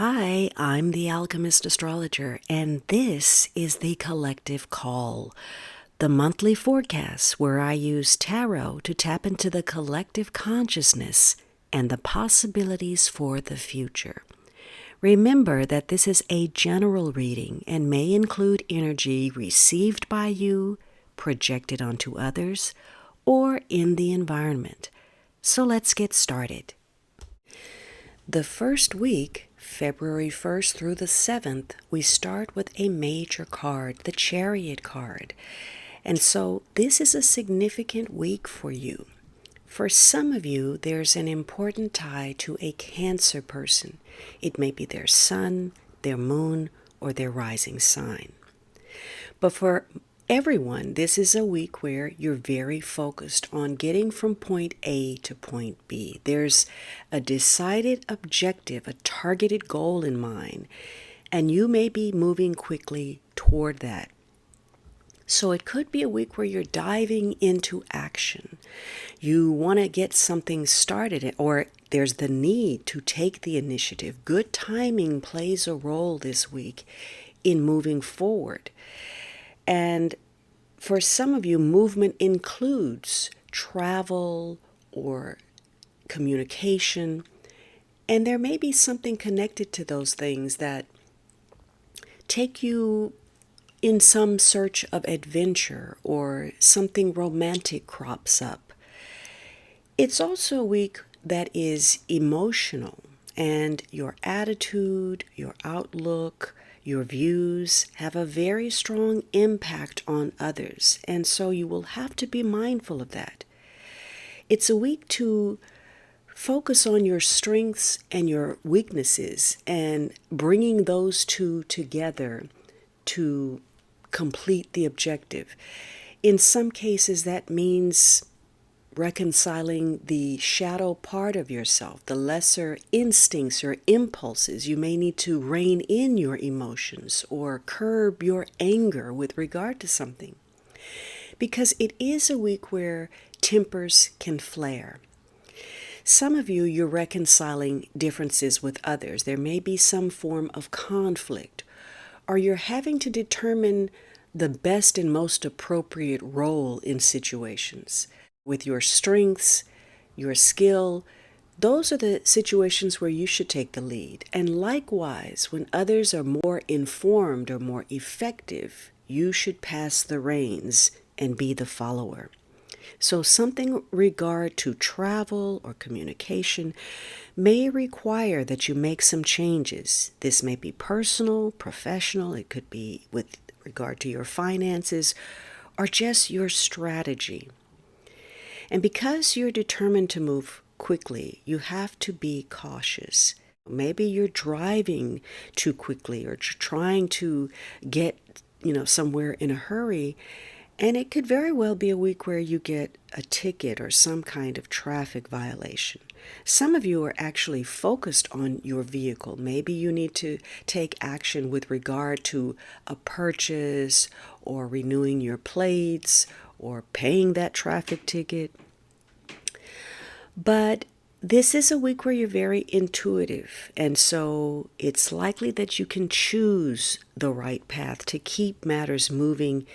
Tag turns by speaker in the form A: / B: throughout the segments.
A: Hi, I'm the Alchemist Astrologer, and this is the Collective Call, the monthly forecast where I use tarot to tap into the collective consciousness and the possibilities for the future. Remember that this is a general reading and may include energy received by you, projected onto others, or in the environment. So let's get started. The first week, February 1st through the 7th, we start with a major card, the Chariot card. And so this is a significant week for you. For some of you, there's an important tie to a Cancer person. It may be their sun, their moon, or their rising sign. But for everyone, this is a week where you're very focused on getting from point A to point B. There's a decided objective, a targeted goal in mind, and you may be moving quickly toward that. So it could be a week where you're diving into action. You want to get something started, or there's the need to take the initiative. Good timing plays a role this week in moving forward. And for some of you, movement includes travel or communication, and there may be something connected to those things that take you in some search of adventure, or something romantic crops up. It's also a week that is emotional, and your attitude, your outlook, your views have a very strong impact on others, and so you will have to be mindful of that. It's a week to focus on your strengths and your weaknesses and bringing those two together to complete the objective. In some cases, that means reconciling the shadow part of yourself, the lesser instincts or impulses. You may need to rein in your emotions or curb your anger with regard to something, because it is a week where tempers can flare. Some of you, you're reconciling differences with others. There may be some form of conflict, or you're having to determine the best and most appropriate role in situations. With your strengths, your skill, those are the situations where you should take the lead. And likewise, when others are more informed or more effective, you should pass the reins and be the follower. So something regard to travel or communication may require that you make some changes. This may be personal, professional, it could be with regard to your finances, or just your strategy. And because you're determined to move quickly, you have to be cautious. Maybe you're driving too quickly, or you're trying to get, somewhere in a hurry. And it could very well be a week where you get a ticket or some kind of traffic violation. Some of you are actually focused on your vehicle. Maybe you need to take action with regard to a purchase, or renewing your plates, or paying that traffic ticket. But this is a week where you're very intuitive, and so it's likely that you can choose the right path to keep matters moving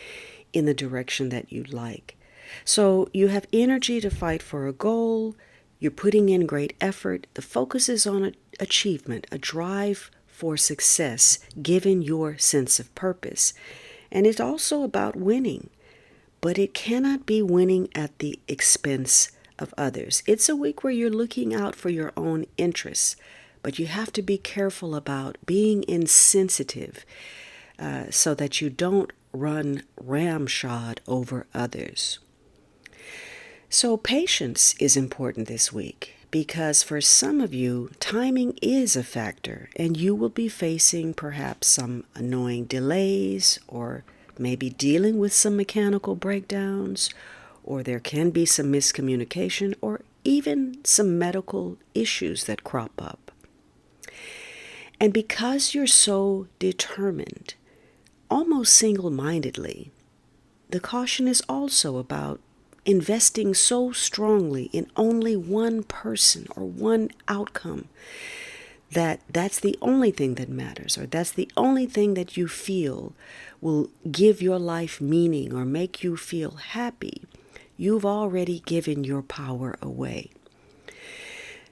A: in the direction that you'd like. So you have energy to fight for a goal. You're putting in great effort. The focus is on achievement, a drive for success, given your sense of purpose. And it's also about winning, but it cannot be winning at the expense of others. It's a week where you're looking out for your own interests, but you have to be careful about being insensitive so that you don't run ramshod over others. So patience is important this week, because for some of you, timing is a factor, and you will be facing perhaps some annoying delays, or maybe dealing with some mechanical breakdowns, or there can be some miscommunication, or even some medical issues that crop up. And because you're so determined, almost single-mindedly, the caution is also about investing so strongly in only one person or one outcome that's the only thing that matters, or that's the only thing that you feel will give your life meaning or make you feel happy, you've already given your power away.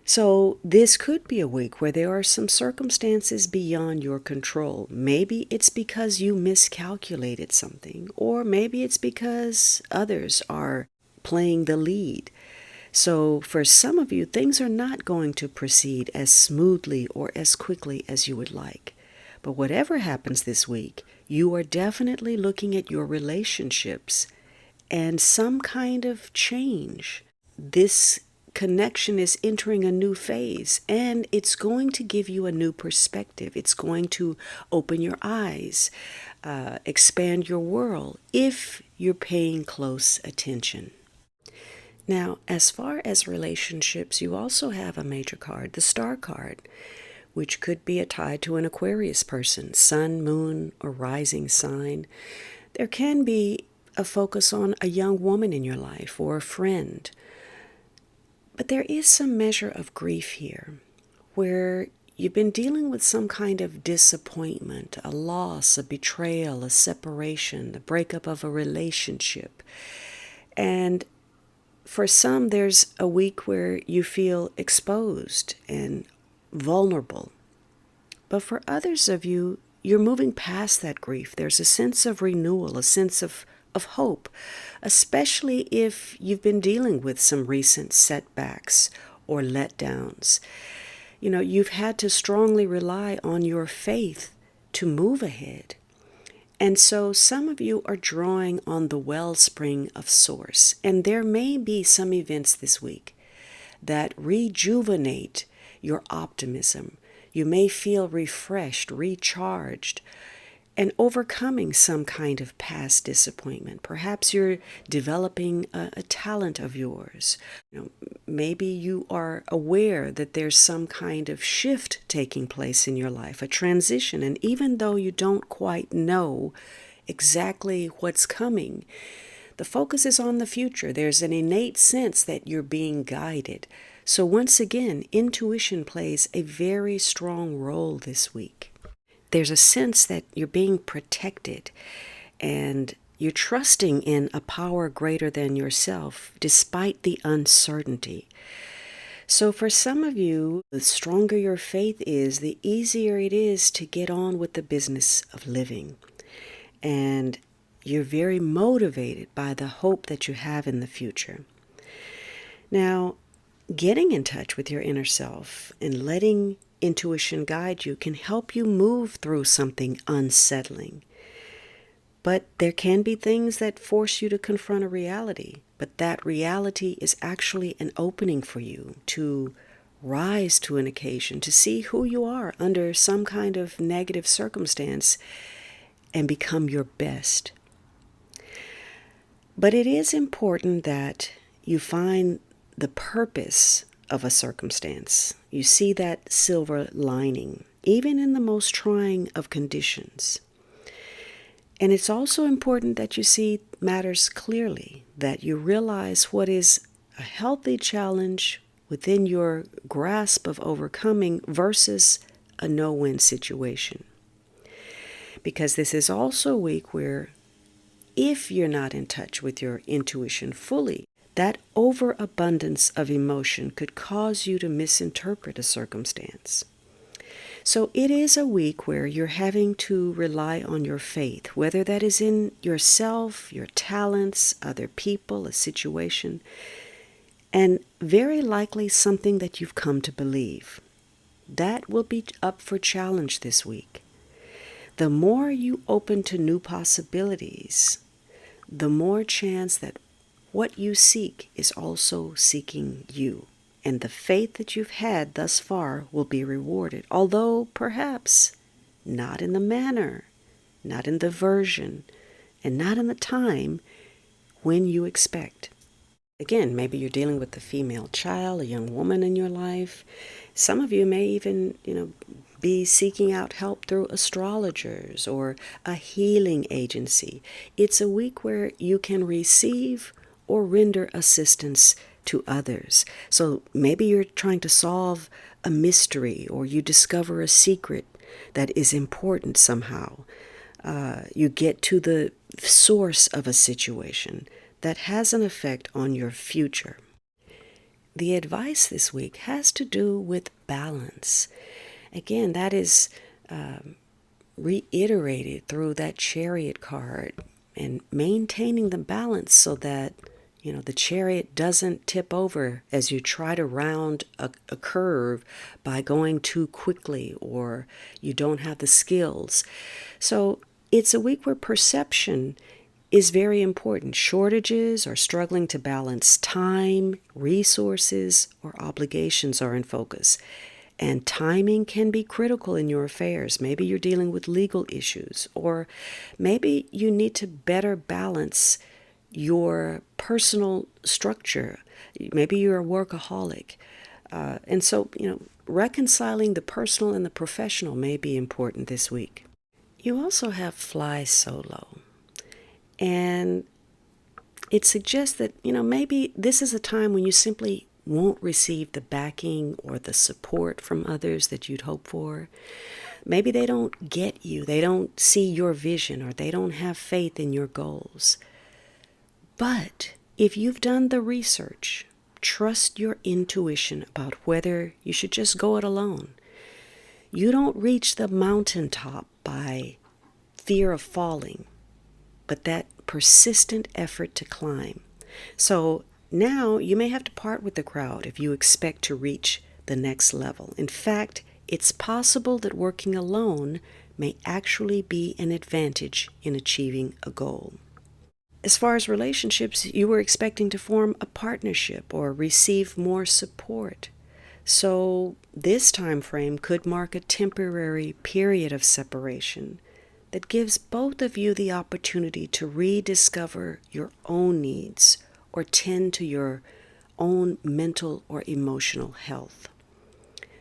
A: So this could be a week where there are some circumstances beyond your control. Maybe it's because you miscalculated something, or maybe it's because others are playing the lead. So for some of you, things are not going to proceed as smoothly or as quickly as you would like. But whatever happens this week, you are definitely looking at your relationships and some kind of change. This connection is entering a new phase, and it's going to give you a new perspective. It's going to open your eyes, expand your world if you're paying close attention. Now, as far as relationships, you also have a major card, the Star card, which could be tied to an Aquarius person, sun, moon, or rising sign. There can be a focus on a young woman in your life or a friend. But there is some measure of grief here, where you've been dealing with some kind of disappointment, a loss, a betrayal, a separation, the breakup of a relationship. And for some, there's a week where you feel exposed and vulnerable. But for others of you, you're moving past that grief. There's a sense of renewal, a sense of hope, especially if you've been dealing with some recent setbacks or letdowns. You know, you've had to strongly rely on your faith to move ahead. And so some of you are drawing on the wellspring of source. And there may be some events this week that rejuvenate your optimism. You may feel refreshed, recharged, and overcoming some kind of past disappointment. Perhaps you're developing a talent of yours. Maybe you are aware that there's some kind of shift taking place in your life, a transition. And even though you don't quite know exactly what's coming, the focus is on the future. There's an innate sense that you're being guided. So once again, intuition plays a very strong role this week. There's a sense that you're being protected and you're trusting in a power greater than yourself despite the uncertainty. So for some of you, the stronger your faith is, the easier it is to get on with the business of living. And you're very motivated by the hope that you have in the future. Now, getting in touch with your inner self and letting intuition guide you can help you move through something unsettling. But there can be things that force you to confront a reality. But that reality is actually an opening for you to rise to an occasion, to see who you are under some kind of negative circumstance and become your best. But it is important that you find the purpose of a circumstance. You see that silver lining, even in the most trying of conditions. And it's also important that you see matters clearly, that you realize what is a healthy challenge within your grasp of overcoming versus a no-win situation. Because this is also a week where if you're not in touch with your intuition fully, that overabundance of emotion could cause you to misinterpret a circumstance. So it is a week where you're having to rely on your faith, whether that is in yourself, your talents, other people, a situation, and very likely something that you've come to believe. That will be up for challenge this week. The more you open to new possibilities, the more chance that what you seek is also seeking you. And the faith that you've had thus far will be rewarded, although perhaps not in the manner, not in the version, and not in the time when you expect. Again, maybe you're dealing with a female child, a young woman in your life. Some of you may even, be seeking out help through astrologers or a healing agency. It's a week where you can receive or render assistance to others. So maybe you're trying to solve a mystery or you discover a secret that is important somehow. You get to the source of a situation that has an effect on your future. The advice this week has to do with balance. Again, that is reiterated through that Chariot card, and maintaining the balance so that the chariot doesn't tip over as you try to round a curve by going too quickly, or you don't have the skills. So it's a week where perception is very important. Shortages or struggling to balance time, resources, or obligations are in focus. And timing can be critical in your affairs. Maybe you're dealing with legal issues, or maybe you need to better balance your personal structure. Maybe you're a workaholic. And so, reconciling the personal and the professional may be important this week. You also have fly solo. And it suggests that, maybe this is a time when you simply won't receive the backing or the support from others that you'd hope for. Maybe they don't get you, they don't see your vision, or they don't have faith in your goals. But if you've done the research, trust your intuition about whether you should just go it alone. You don't reach the mountaintop by fear of falling, but that persistent effort to climb. So now you may have to part with the crowd if you expect to reach the next level. In fact, it's possible that working alone may actually be an advantage in achieving a goal. As far as relationships, you were expecting to form a partnership or receive more support. So this time frame could mark a temporary period of separation that gives both of you the opportunity to rediscover your own needs or tend to your own mental or emotional health.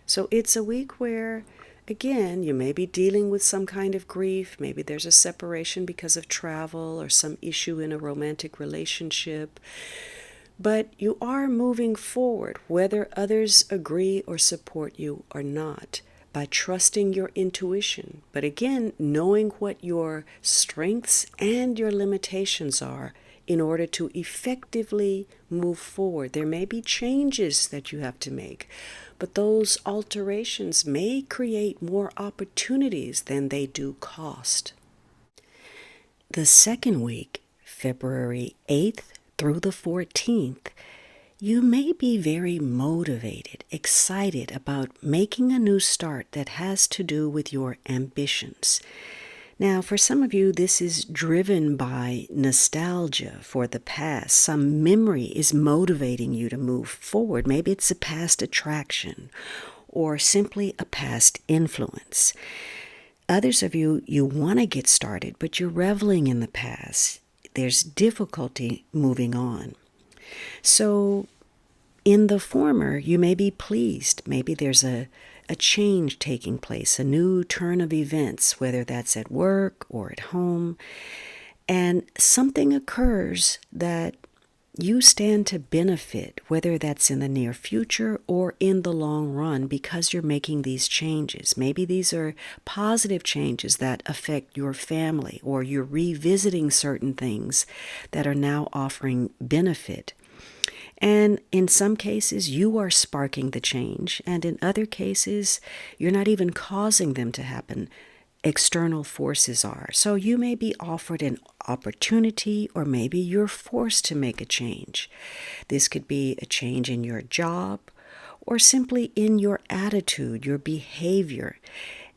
A: So it's a week where, again, you may be dealing with some kind of grief. Maybe there's a separation because of travel or some issue in a romantic relationship. But you are moving forward, whether others agree or support you or not, by trusting your intuition. But again, knowing what your strengths and your limitations are in order to effectively move forward. There may be changes that you have to make, but those alterations may create more opportunities than they do cost. The second week, February 8th through the 14th, you may be very motivated, excited about making a new start that has to do with your ambitions. Now, for some of you, this is driven by nostalgia for the past. Some memory is motivating you to move forward. Maybe it's a past attraction or simply a past influence. Others of you, you want to get started, but you're reveling in the past. There's difficulty moving on. So in the former, you may be pleased. Maybe there's a change taking place, a new turn of events, whether that's at work or at home, and something occurs that you stand to benefit, whether that's in the near future or in the long run, because you're making these changes. Maybe these are positive changes that affect your family, or you're revisiting certain things that are now offering benefit. And in some cases, you are sparking the change, and in other cases, you're not even causing them to happen. External forces are. So you may be offered an opportunity, or maybe you're forced to make a change. This could be a change in your job, or simply in your attitude, your behavior.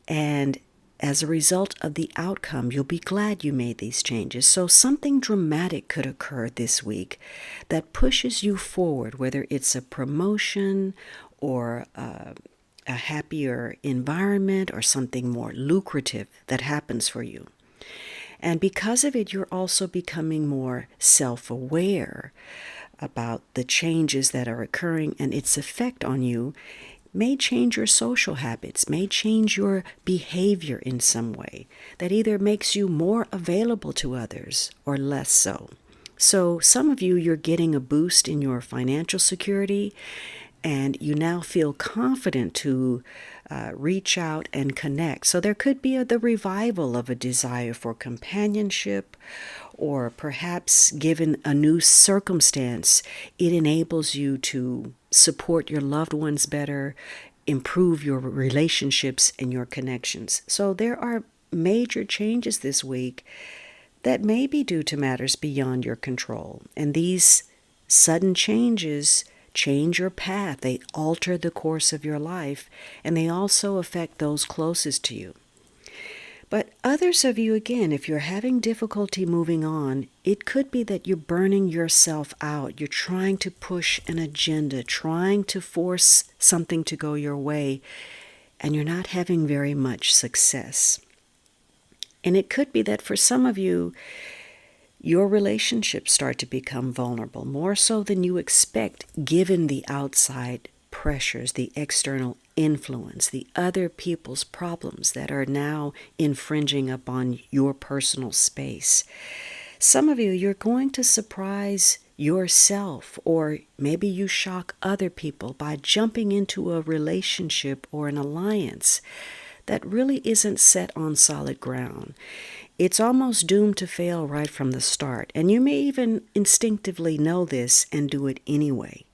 A: And as a result of the outcome, you'll be glad you made these changes. So something dramatic could occur this week that pushes you forward, whether it's a promotion or a happier environment or something more lucrative that happens for you. And because of it, you're also becoming more self-aware about the changes that are occurring, and its effect on you may change your social habits, may change your behavior in some way that either makes you more available to others or less so. So some of you, you're getting a boost in your financial security, and you now feel confident to reach out and connect. So there could be the revival of a desire for companionship, or perhaps given a new circumstance, it enables you to support your loved ones better, improve your relationships and your connections. So there are major changes this week that may be due to matters beyond your control. And these sudden changes change your path. They alter the course of your life, and they also affect those closest to you. But others of you, again, if you're having difficulty moving on, it could be that you're burning yourself out. You're trying to push an agenda, trying to force something to go your way, and you're not having very much success. And it could be that for some of you, your relationships start to become vulnerable, more so than you expect, given the outside pressures, the external influence, the other people's problems that are now infringing upon your personal space. Some of you, you're going to surprise yourself, or maybe you shock other people by jumping into a relationship or an alliance that really isn't set on solid ground. It's almost doomed to fail right from the start, and you may even instinctively know this and do it anyway.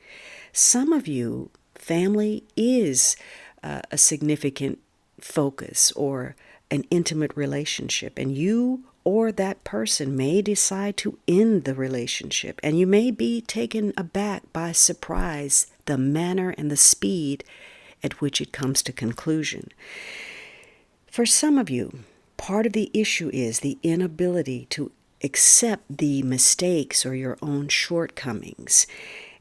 A: Some of you, family is a significant focus or an intimate relationship, and you or that person may decide to end the relationship, and you may be taken aback by surprise, the manner and the speed at which it comes to conclusion. For some of you, part of the issue is the inability to accept the mistakes or your own shortcomings.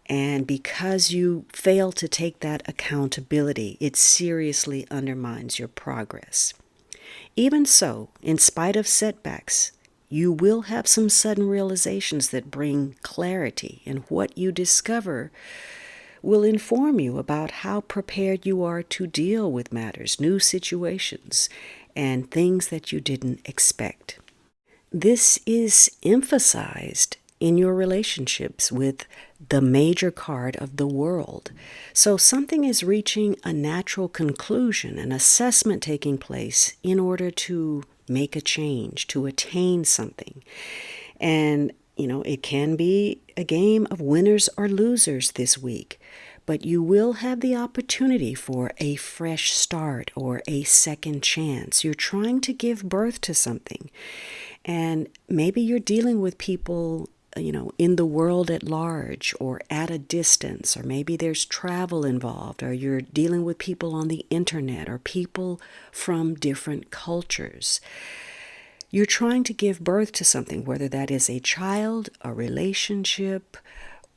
A: And because you fail to take that accountability, it seriously undermines your progress. Even so, in spite of setbacks, you will have some sudden realizations that bring clarity, and what you discover will inform you about how prepared you are to deal with matters, new situations, and things that you didn't expect. This is emphasized in your relationships with the major card of the world. So something is reaching a natural conclusion, an assessment taking place in order to make a change, to attain something. And, it can be a game of winners or losers this week, but you will have the opportunity for a fresh start or a second chance. You're trying to give birth to something. And maybe you're dealing with people, in the world at large or at a distance, or maybe there's travel involved, or you're dealing with people on the internet or people from different cultures. You're trying to give birth to something, whether that is a child, a relationship,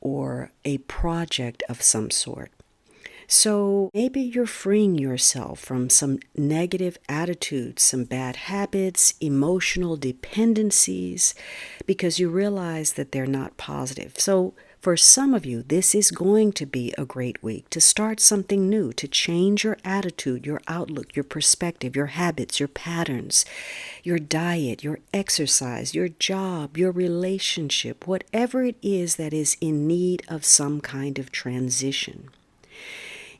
A: or a project of some sort. So maybe you're freeing yourself from some negative attitudes, some bad habits, emotional dependencies, because you realize that they're not positive. So for some of you, this is going to be a great week to start something new, to change your attitude, your outlook, your perspective, your habits, your patterns, your diet, your exercise, your job, your relationship, whatever it is that is in need of some kind of transition.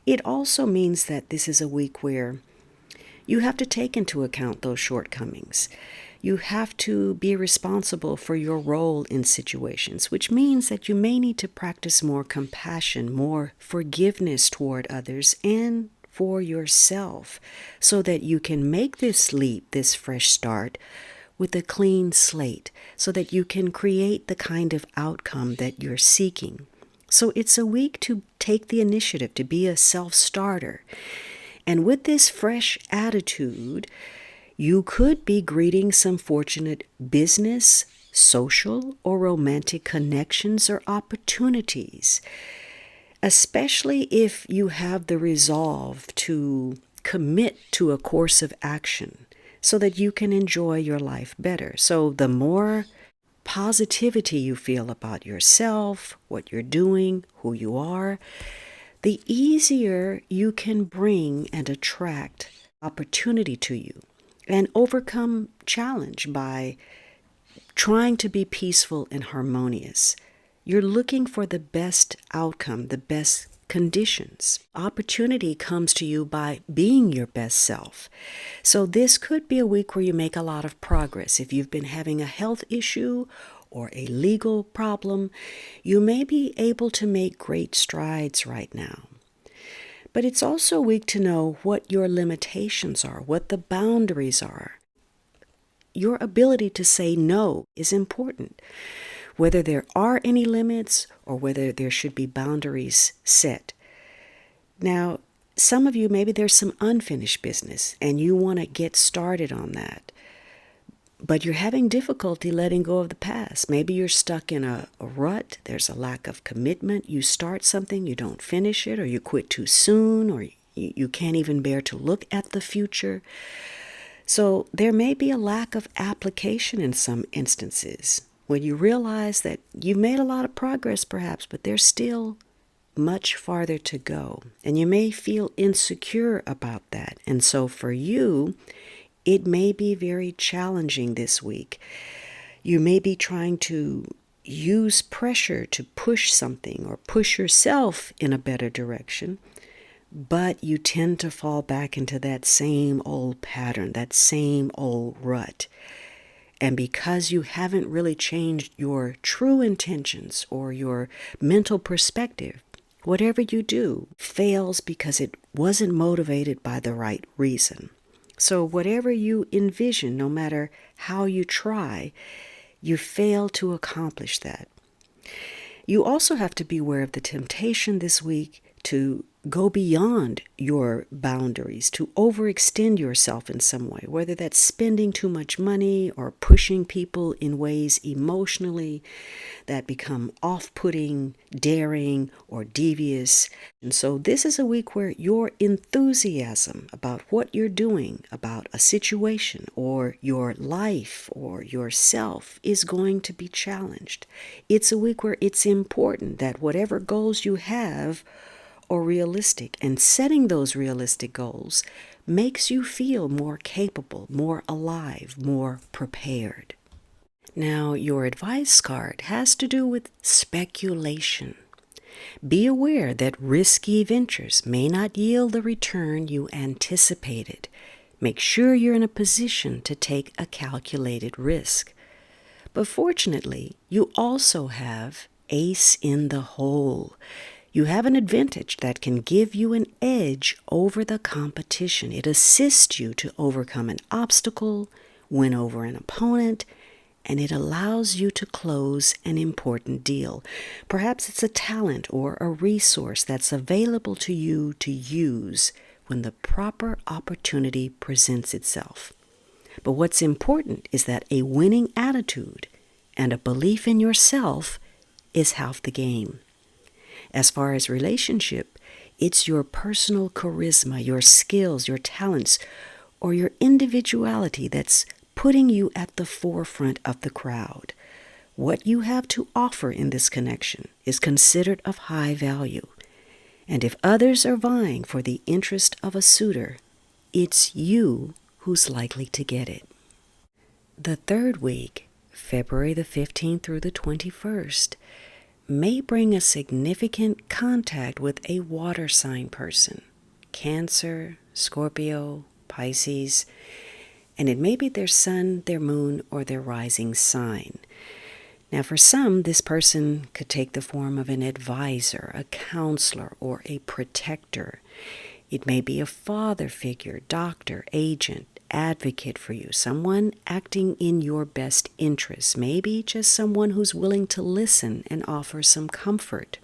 A: It also means that this is a week where you have to take into account those shortcomings. You have to be responsible for your role in situations, which means that you may need to practice more compassion, more forgiveness toward others, and for yourself, so that you can make this leap, this fresh start, with a clean slate, so that you can create the kind of outcome that you're seeking. So it's a week to take the initiative, to be a self-starter. And with this fresh attitude, you could be greeting some fortunate business, social, or romantic connections or opportunities, especially if you have the resolve to commit to a course of action so that you can enjoy your life better. So the more positivity you feel about yourself, what you're doing, who you are, the easier you can bring and attract opportunity to you and overcome challenge by trying to be peaceful and harmonious. You're looking for the best outcome, the best conditions. Opportunity comes to you by being your best self. So this could be a week where you make a lot of progress. If you've been having a health issue or a legal problem, you may be able to make great strides right now. But it's also a week to know what your limitations are, what the boundaries are. Your ability to say no is important, whether there are any limits or whether there should be boundaries set. Now, some of you, maybe there's some unfinished business and you want to get started on that, but you're having difficulty letting go of the past. Maybe you're stuck in a rut. There's a lack of commitment. You start something, you don't finish it, or you quit too soon, or you can't even bear to look at the future. So there may be a lack of application in some instances when you realize that you've made a lot of progress perhaps, but there's still much farther to go. And you may feel insecure about that. And so for you, it may be very challenging this week. You may be trying to use pressure to push something or push yourself in a better direction, but you tend to fall back into that same old pattern, that same old rut. And because you haven't really changed your true intentions or your mental perspective, whatever you do fails because it wasn't motivated by the right reason. So whatever you envision, no matter how you try, you fail to accomplish that. You also have to be aware of the temptation this week to go beyond your boundaries, to overextend yourself in some way, whether that's spending too much money or pushing people in ways emotionally that become off-putting, daring, or devious. And so this is a week where your enthusiasm about what you're doing, about a situation or your life or yourself is going to be challenged. It's a week where it's important that whatever goals you have or realistic, and setting those realistic goals makes you feel more capable, more alive, more prepared. Now, your advice card has to do with speculation. Be aware that risky ventures may not yield the return you anticipated. Make sure you're in a position to take a calculated risk. But fortunately, you also have ace in the hole. You have an advantage that can give you an edge over the competition. It assists you to overcome an obstacle, win over an opponent, and it allows you to close an important deal. Perhaps it's a talent or a resource that's available to you to use when the proper opportunity presents itself. But what's important is that a winning attitude and a belief in yourself is half the game. As far as relationship, it's your personal charisma, your skills, your talents, or your individuality that's putting you at the forefront of the crowd. What you have to offer in this connection is considered of high value. And if others are vying for the interest of a suitor, it's you who's likely to get it. The third week, February the 15th through the 21st, may bring a significant contact with a water sign person, Cancer, Scorpio, Pisces, and it may be their sun, their moon, or their rising sign. Now, for some, this person could take the form of an advisor, a counselor, or a protector. It may be a father figure, doctor, agent, advocate for you, someone acting in your best interests, maybe just someone who's willing to listen and offer some comfort.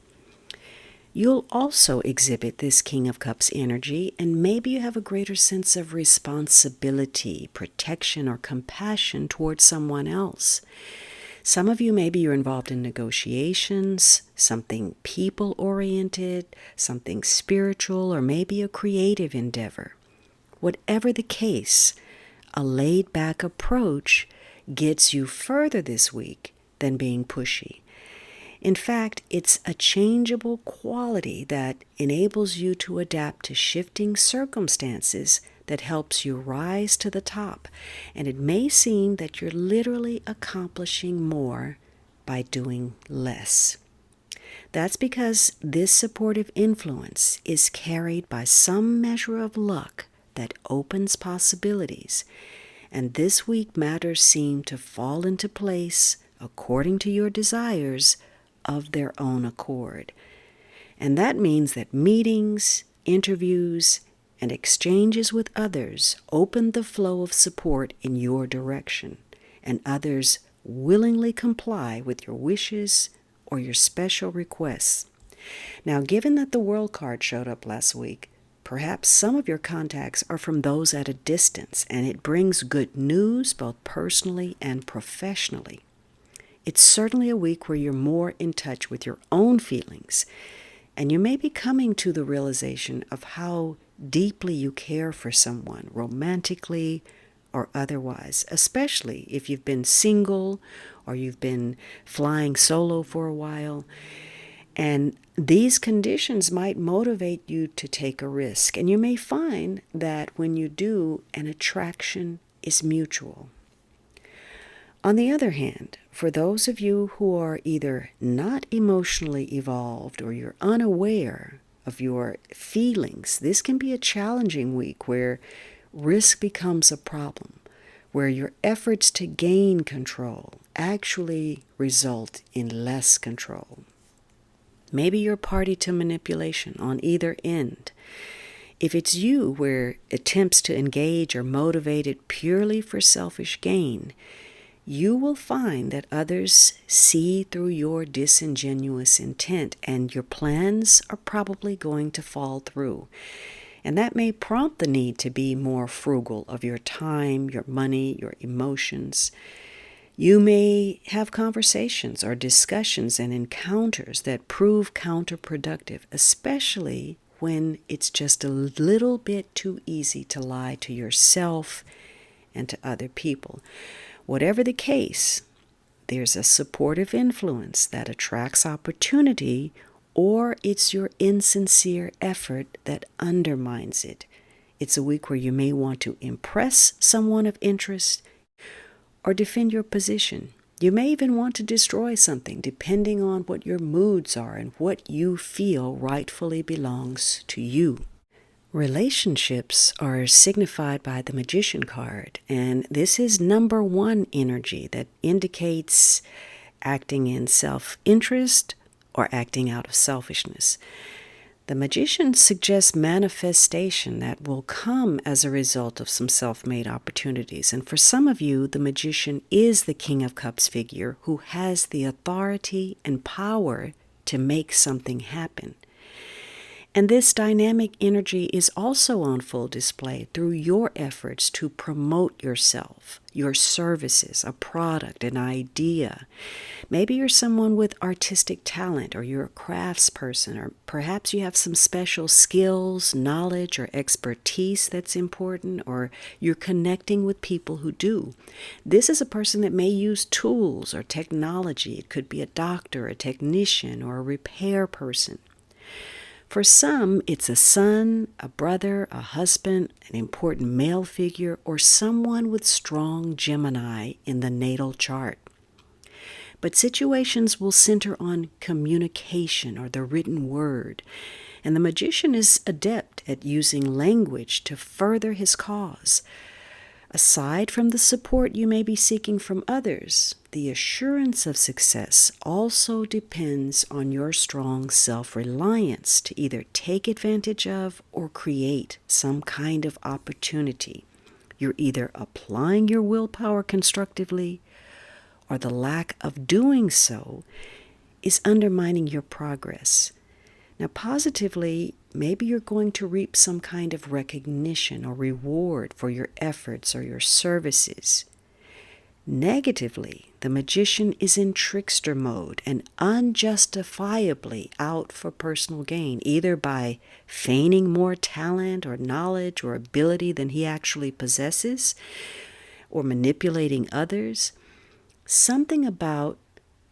A: You'll also exhibit this King of Cups energy, and maybe you have a greater sense of responsibility, protection, or compassion towards someone else. Some of you, maybe you're involved in negotiations, something people-oriented, something spiritual, or maybe a creative endeavor. Whatever the case, a laid-back approach gets you further this week than being pushy. In fact, it's a changeable quality that enables you to adapt to shifting circumstances that helps you rise to the top. And it may seem that you're literally accomplishing more by doing less. That's because this supportive influence is carried by some measure of luck that opens possibilities, and this week matters seem to fall into place according to your desires of their own accord. And that means that meetings, interviews, and exchanges with others open the flow of support in your direction, and others willingly comply with your wishes or your special requests. Now, given that the World card showed up last week, perhaps some of your contacts are from those at a distance, and it brings good news both personally and professionally. It's certainly a week where you're more in touch with your own feelings, and you may be coming to the realization of how deeply you care for someone, romantically or otherwise, especially if you've been single or you've been flying solo for a while. And these conditions might motivate you to take a risk. And you may find that when you do, an attraction is mutual. On the other hand, for those of you who are either not emotionally evolved or you're unaware of your feelings, this can be a challenging week where risk becomes a problem, where your efforts to gain control actually result in less control. Maybe you're party to manipulation on either end. If it's you where attempts to engage are motivated purely for selfish gain, you will find that others see through your disingenuous intent, and your plans are probably going to fall through. And that may prompt the need to be more frugal of your time, your money, your emotions. You may have conversations or discussions and encounters that prove counterproductive, especially when it's just a little bit too easy to lie to yourself and to other people. Whatever the case, there's a supportive influence that attracts opportunity, or it's your insincere effort that undermines it. It's a week where you may want to impress someone of interest or defend your position. You may even want to destroy something, depending on what your moods are and what you feel rightfully belongs to you. Relationships are signified by the Magician card, and this is number one energy that indicates acting in self-interest or acting out of selfishness. The Magician suggests manifestation that will come as a result of some self-made opportunities. And for some of you, the Magician is the King of Cups figure who has the authority and power to make something happen. And this dynamic energy is also on full display through your efforts to promote yourself, your services, a product, an idea. Maybe you're someone with artistic talent, or you're a craftsperson, or perhaps you have some special skills, knowledge, or expertise that's important, or you're connecting with people who do. This is a person that may use tools or technology. It could be a doctor, a technician, or a repair person. For some, it's a son, a brother, a husband, an important male figure, or someone with strong Gemini in the natal chart. But situations will center on communication or the written word, and the Magician is adept at using language to further his cause. Aside from the support you may be seeking from others, the assurance of success also depends on your strong self-reliance to either take advantage of or create some kind of opportunity. You're either applying your willpower constructively, or the lack of doing so is undermining your progress. Now, positively, maybe you're going to reap some kind of recognition or reward for your efforts or your services. Negatively, the Magician is in trickster mode and unjustifiably out for personal gain, either by feigning more talent or knowledge or ability than he actually possesses, or manipulating others. Something about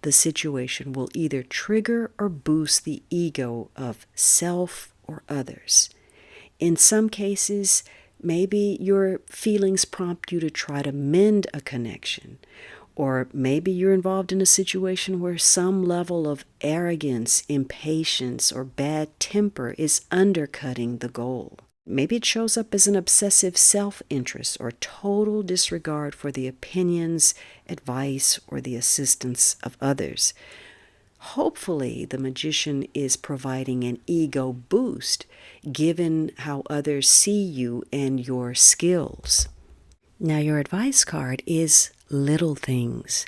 A: the situation will either trigger or boost the ego of self or others. In some cases, maybe your feelings prompt you to try to mend a connection, Or maybe you're involved in a situation where some level of arrogance, impatience, or bad temper is undercutting the goal. Maybe it shows up as an obsessive self-interest or total disregard for the opinions, advice, or the assistance of others. Hopefully, the magician is providing an ego boost given how others see you and your skills. Now, your advice card is little things.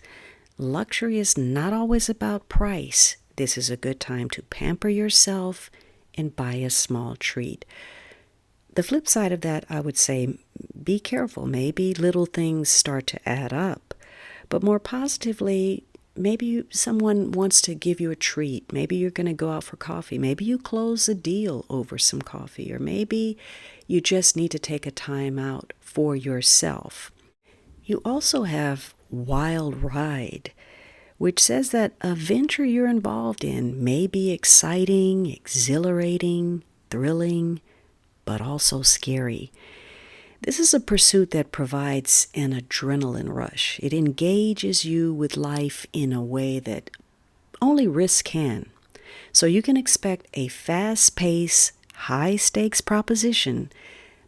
A: Luxury is not always about price. This is a good time to pamper yourself and buy a small treat. The flip side of that, I would say, be careful. Maybe little things start to add up. But more positively, maybe someone wants to give you a treat. Maybe you're going to go out for coffee. Maybe you close a deal over some coffee. Or maybe you just need to take a time out for yourself. You also have wild ride, which says that a venture you're involved in may be exciting, exhilarating, thrilling, but also scary. This is a pursuit that provides an adrenaline rush. It engages you with life in a way that only risk can. So you can expect a fast-paced, high-stakes proposition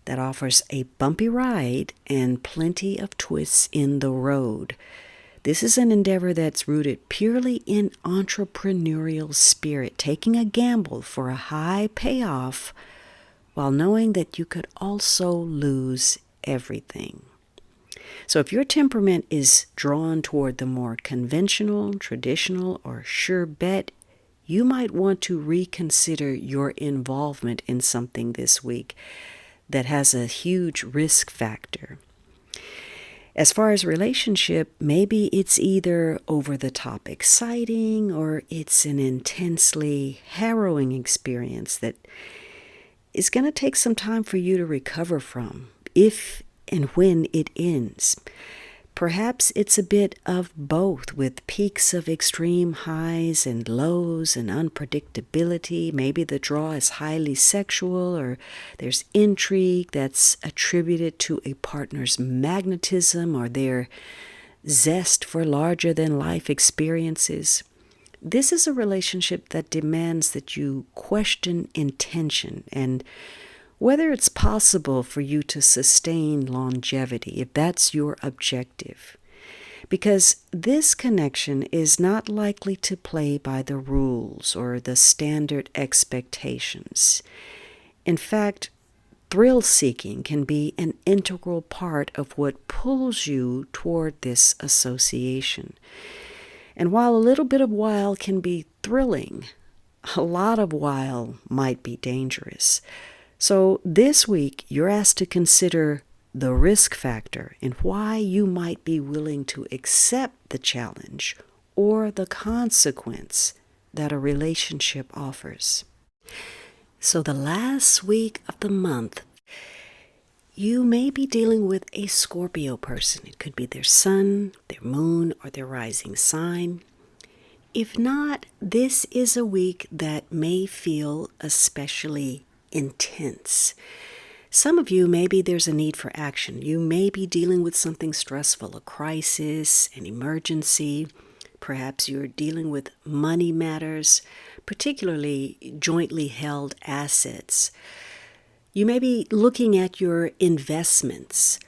A: that offers a bumpy ride and plenty of twists in the road. This is an endeavor that's rooted purely in entrepreneurial spirit, taking a gamble for a high payoff while knowing that you could also lose everything. So if your temperament is drawn toward the more conventional, traditional, or sure bet, you might want to reconsider your involvement in something this week that has a huge risk factor. As far as relationship, maybe it's either over the top exciting or it's an intensely harrowing experience that is going to take some time for you to recover from, if and when it ends. Perhaps it's a bit of both, with peaks of extreme highs and lows and unpredictability. Maybe the draw is highly sexual, or there's intrigue that's attributed to a partner's magnetism or their zest for larger-than-life experiences. This is a relationship that demands that you question intention and whether it's possible for you to sustain longevity, if that's your objective. Because this connection is not likely to play by the rules or the standard expectations. In fact, thrill-seeking can be an integral part of what pulls you toward this association. And while a little bit of while can be thrilling, a lot of while might be dangerous. So this week, you're asked to consider the risk factor and why you might be willing to accept the challenge or the consequence that a relationship offers. So the last week of the month, you may be dealing with a Scorpio person. It could be their sun, their moon, or their rising sign. If not, this is a week that may feel especially intense. Some of you, maybe there's a need for action. You may be dealing with something stressful, a crisis, an emergency. Perhaps you're dealing with money matters, particularly jointly held assets. You may be looking at your investments,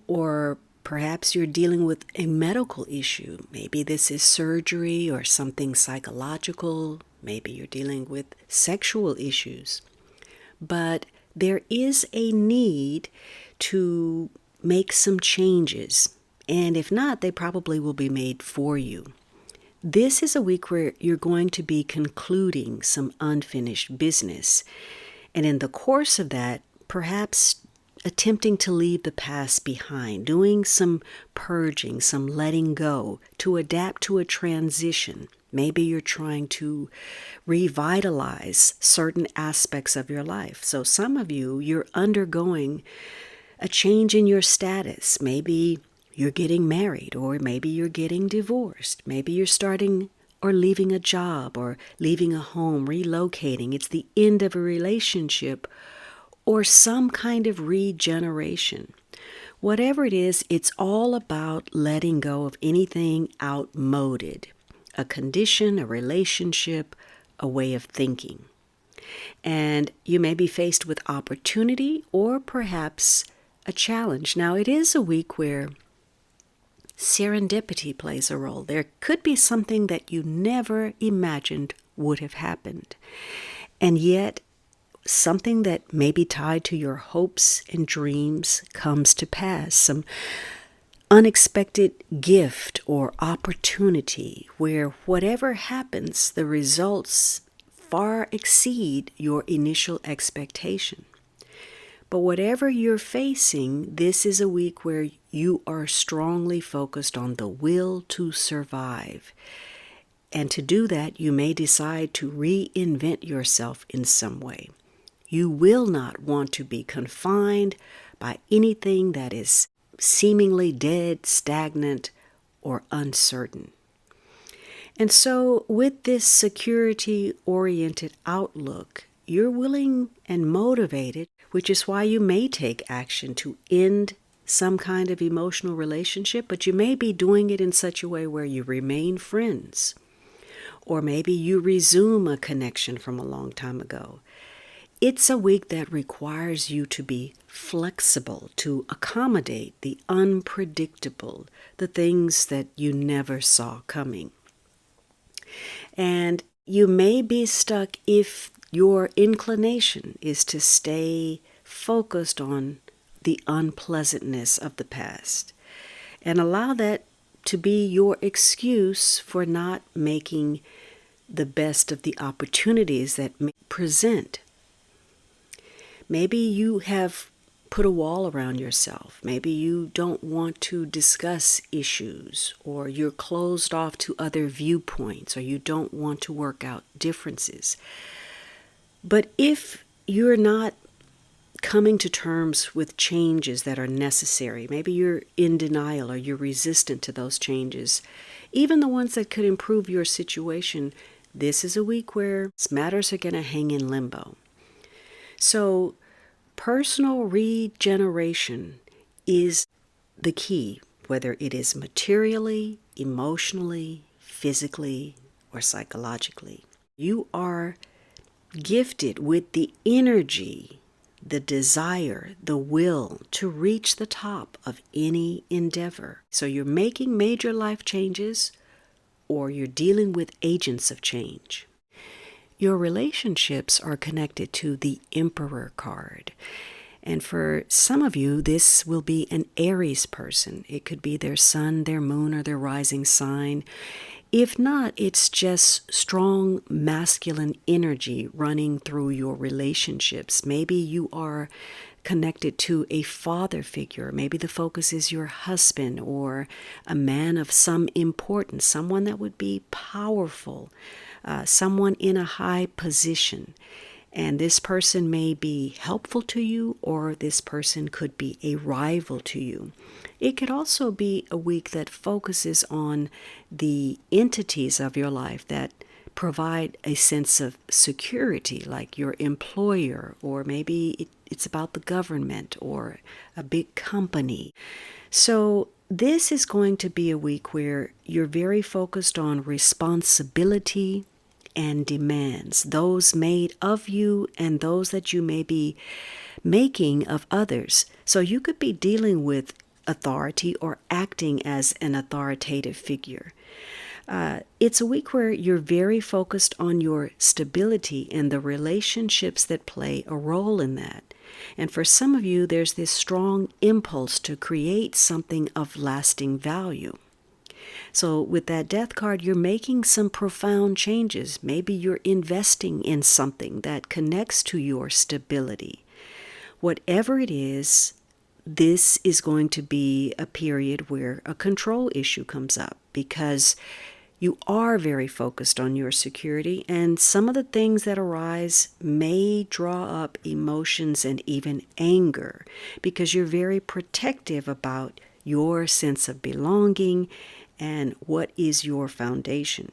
A: or perhaps you're dealing with a medical issue. Maybe this is surgery or something psychological. Maybe you're dealing with sexual issues. But there is a need to make some changes. And if not, they probably will be made for you. This is a week where you're going to be concluding some unfinished business. And in the course of that, perhaps attempting to leave the past behind, doing some purging, some letting go to adapt to a transition. Maybe you're trying to revitalize certain aspects of your life. So some of you, you're undergoing a change in your status. Maybe you're getting married, or maybe you're getting divorced. Maybe you're starting or leaving a job, or leaving a home, relocating. It's the end of a relationship or some kind of regeneration. Whatever it is, it's all about letting go of anything outmoded, a condition, a relationship, a way of thinking. And you may be faced with opportunity or perhaps a challenge. Now, it is a week where serendipity plays a role. There could be something that you never imagined would have happened. And yet, something that may be tied to your hopes and dreams comes to pass. Some unexpected gift or opportunity where whatever happens, the results far exceed your initial expectation. But whatever you're facing, this is a week where you are strongly focused on the will to survive. And to do that, you may decide to reinvent yourself in some way. You will not want to be confined by anything that is seemingly dead, stagnant, or uncertain. And so, with this security-oriented outlook, you're willing and motivated, which is why you may take action to end some kind of emotional relationship, but you may be doing it in such a way where you remain friends. Or maybe you resume a connection from a long time ago. It's a week that requires you to be flexible, to accommodate the unpredictable, the things that you never saw coming. And you may be stuck if your inclination is to stay focused on the unpleasantness of the past and allow that to be your excuse for not making the best of the opportunities that may present. Maybe you have put a wall around yourself. Maybe you don't want to discuss issues, or you're closed off to other viewpoints, or you don't want to work out differences. But if you're not coming to terms with changes that are necessary, maybe you're in denial or you're resistant to those changes, even the ones that could improve your situation, this is a week where matters are going to hang in limbo. So personal regeneration is the key, whether it is materially, emotionally, physically, or psychologically. You are gifted with the energy, the desire, the will to reach the top of any endeavor. So you're making major life changes, or you're dealing with agents of change. Your relationships are connected to the Emperor card. And for some of you, this will be an Aries person. It could be their sun, their moon, or their rising sign. If not, it's just strong masculine energy running through your relationships. Maybe you are connected to a father figure. Maybe the focus is your husband or a man of some importance, someone that would be powerful, someone in a high position. And this person may be helpful to you, or this person could be a rival to you. It could also be a week that focuses on the entities of your life that provide a sense of security, like your employer, or maybe it's about the government or a big company. So this is going to be a week where you're very focused on responsibility and demands, those made of you and those that you may be making of others. So you could be dealing with authority or acting as an authoritative figure. It's a week where you're very focused on your stability and the relationships that play a role in that. And for some of you, there's this strong impulse to create something of lasting value. So with that death card, you're making some profound changes. Maybe you're investing in something that connects to your stability. Whatever it is, this is going to be a period where a control issue comes up because you are very focused on your security, and some of the things that arise may draw up emotions and even anger because you're very protective about your sense of belonging and what is your foundation.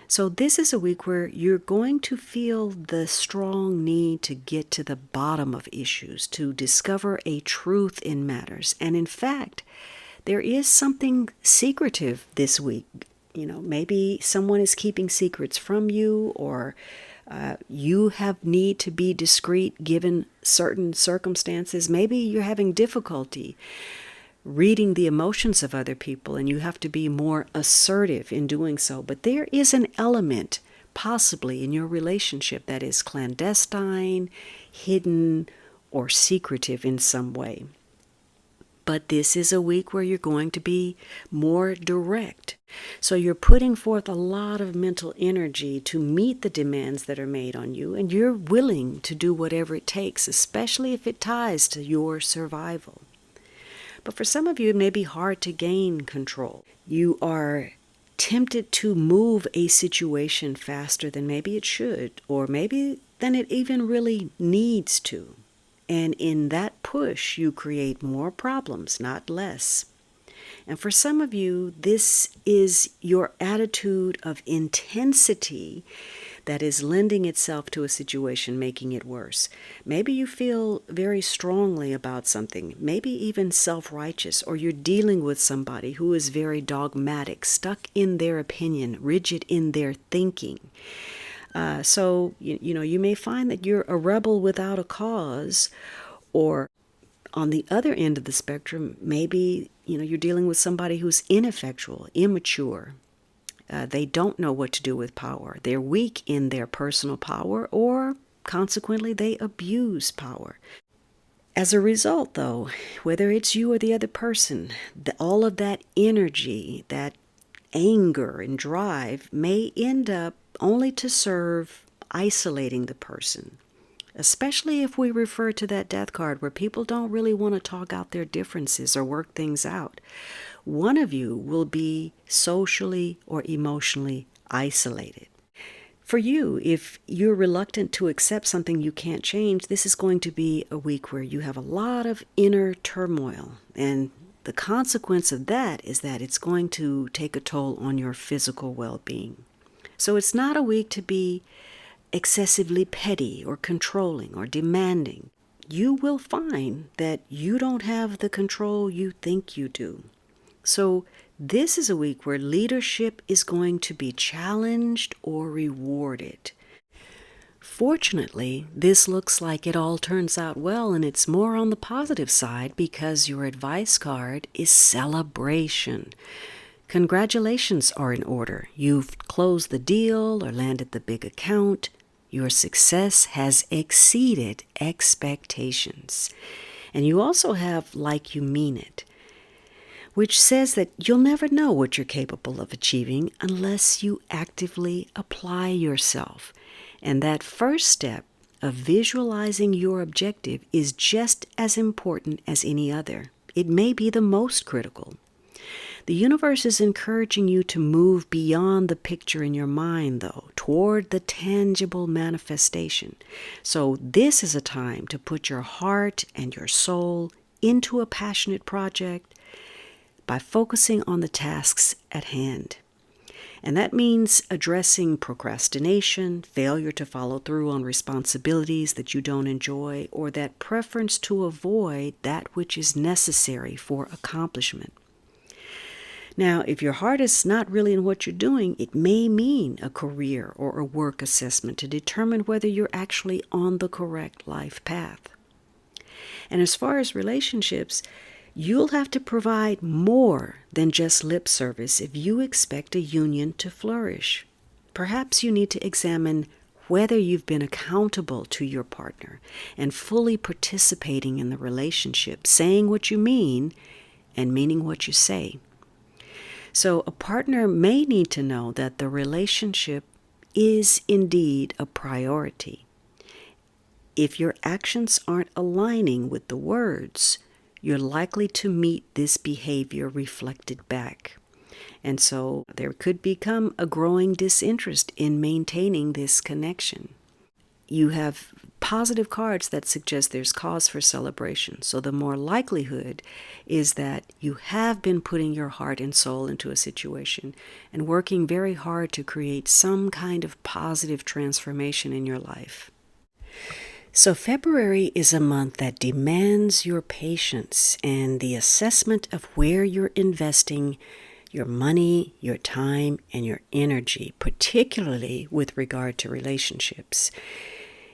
A: So this is a week where you're going to feel the strong need to get to the bottom of issues, to discover a truth in matters. And in fact, there is something secretive this week. Maybe someone is keeping secrets from you, or you have need to be discreet given certain circumstances. Maybe you're having difficulty reading the emotions of other people, and you have to be more assertive in doing so. But there is an element possibly in your relationship that is clandestine, hidden, or secretive in some way. But this is a week where you're going to be more direct. So you're putting forth a lot of mental energy to meet the demands that are made on you, and you're willing to do whatever it takes, especially if it ties to your survival. But for some of you, it may be hard to gain control. You are tempted to move a situation faster than maybe it should, or maybe than it even really needs to. And in that push, you create more problems, not less. And for some of you, this is your attitude of intensity that is lending itself to a situation, making it worse. Maybe you feel very strongly about something, maybe even self-righteous, or you're dealing with somebody who is very dogmatic, stuck in their opinion, rigid in their thinking. So you may find that you're a rebel without a cause, or on the other end of the spectrum, maybe you're dealing with somebody who's ineffectual, immature. They don't know what to do with power. They're weak in their personal power, or consequently, they abuse power. As a result, though, whether it's you or the other person, all of that energy, that anger and drive may end up only to serve isolating the person, especially if we refer to that death card where people don't really want to talk out their differences or work things out. One of you will be socially or emotionally isolated. For you, if you're reluctant to accept something you can't change, this is going to be a week where you have a lot of inner turmoil, and the consequence of that is that it's going to take a toll on your physical well-being. So it's not a week to be excessively petty or controlling or demanding. You will find that you don't have the control you think you do. So this is a week where leadership is going to be challenged or rewarded. Fortunately, this looks like it all turns out well, and it's more on the positive side because your advice card is celebration. Congratulations are in order. You've closed the deal or landed the big account. Your success has exceeded expectations. And you also have like you mean it, which says that you'll never know what you're capable of achieving unless you actively apply yourself. And that first step of visualizing your objective is just as important as any other. It may be the most critical. The universe is encouraging you to move beyond the picture in your mind, though, toward the tangible manifestation. So this is a time to put your heart and your soul into a passionate project by focusing on the tasks at hand. And that means addressing procrastination, failure to follow through on responsibilities that you don't enjoy, or that preference to avoid that which is necessary for accomplishment. Now, if your heart is not really in what you're doing, it may mean a career or a work assessment to determine whether you're actually on the correct life path. And as far as relationships, you'll have to provide more than just lip service if you expect a union to flourish. Perhaps you need to examine whether you've been accountable to your partner and fully participating in the relationship, saying what you mean and meaning what you say. So a partner may need to know that the relationship is indeed a priority. If your actions aren't aligning with the words, you're likely to meet this behavior reflected back. And so there could become a growing disinterest in maintaining this connection. You have positive cards that suggest there's cause for celebration. So the more likelihood is that you have been putting your heart and soul into a situation and working very hard to create some kind of positive transformation in your life. So February is a month that demands your patience and the assessment of where you're investing your money, your time, and your energy, particularly with regard to relationships.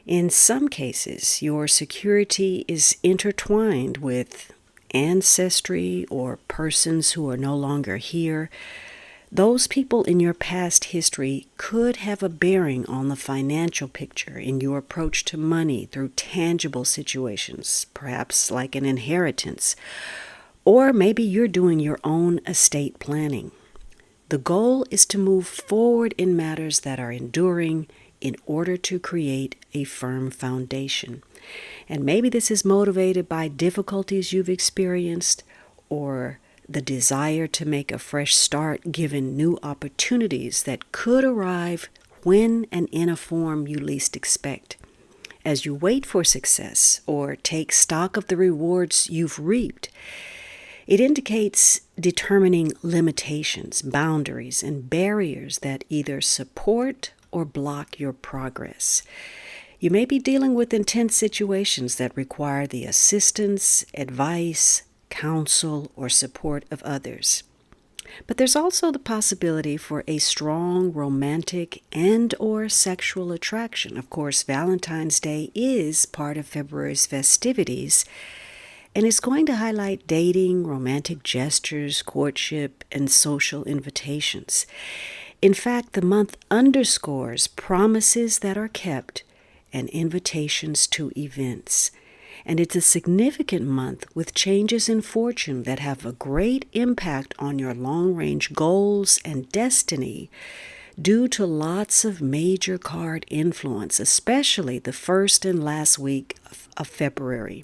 A: In some cases, your security is intertwined with ancestry or persons who are no longer here. Those people in your past history could have a bearing on the financial picture in your approach to money through tangible situations, perhaps like an inheritance. Or maybe you're doing your own estate planning. The goal is to move forward in matters that are enduring in order to create a firm foundation. And maybe this is motivated by difficulties you've experienced or the desire to make a fresh start given new opportunities that could arrive when and in a form you least expect. As you wait for success or take stock of the rewards you've reaped, it indicates determining limitations, boundaries, and barriers that either support or block your progress. You may be dealing with intense situations that require the assistance, advice, counsel, or support of others. But there's also the possibility for a strong romantic and or sexual attraction. Of course, Valentine's Day is part of February's festivities, and it's going to highlight dating, romantic gestures, courtship, and social invitations. In fact, the month underscores promises that are kept and invitations to events. And it's a significant month with changes in fortune that have a great impact on your long-range goals and destiny due to lots of major card influence, especially the first and last week of February.